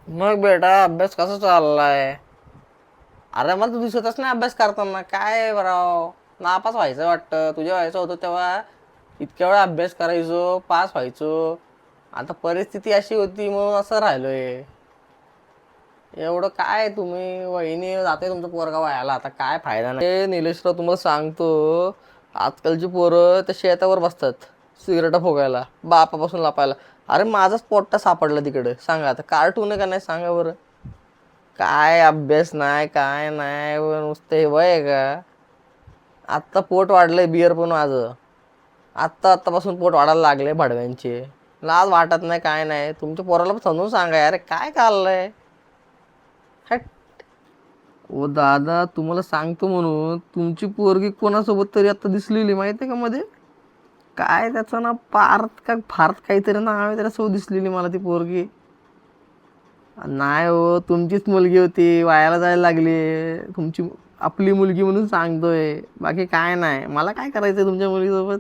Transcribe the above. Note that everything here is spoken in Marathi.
मग बेटा अभ्यास कसा चाललाय? अरे मला तू दिसतच नाही अभ्यास करताना. काय बराव, नापास व्हायचं वाटतं. तुझ्या व्हायचं होतं तेव्हा इतक्या वेळा अभ्यास करायचो, पास व्हायचो. आता परिस्थिती अशी होती म्हणून असं राहिलोय. एवढं काय तुम्ही, वहिनी जाते तुमचं पोरगा व्हायला, आता काय फायदा नाही. निलेशराव तुम्हाला सांगतो, आजकालची पोरं त्या शेतावर बसतात सिगरेट फुगायला, बापापासून लपायला. अरे माझाच पोट्टा सापडला तिकडे. सांगा आता, कार्टून आहे का नाही सांगा बरं. काय अभ्यास नाही, काय नाही, नुसतं हे वय आहे का? आत्ता पोट वाढलंय बिअर पण माझं. आत्तापासून पोट वाढायला लागले भडव्यांचे. लाज वाटत नाही, काय नाही. तुमच्या पोराला पण समजून सांगा यार, काय चाललंय. हट. ओ दादा, तुम्हाला सांगतो म्हणून तुमची पोरगी कोणासोबत तरी आता दिसलेली माहिती आहे का मध्ये. काय त्याचं ना, पार्थ का फार्थ काहीतरी नाव आहे त्याच्यासोबत दिसलेली मला ती पोरगी. नाही हो, तुमचीच मुलगी होती, वायाला जायला लागली. तुमची आपली मुलगी म्हणून सांगतोय, बाकी काय नाही. मला काय करायचंय तुमच्या मुलीसोबत.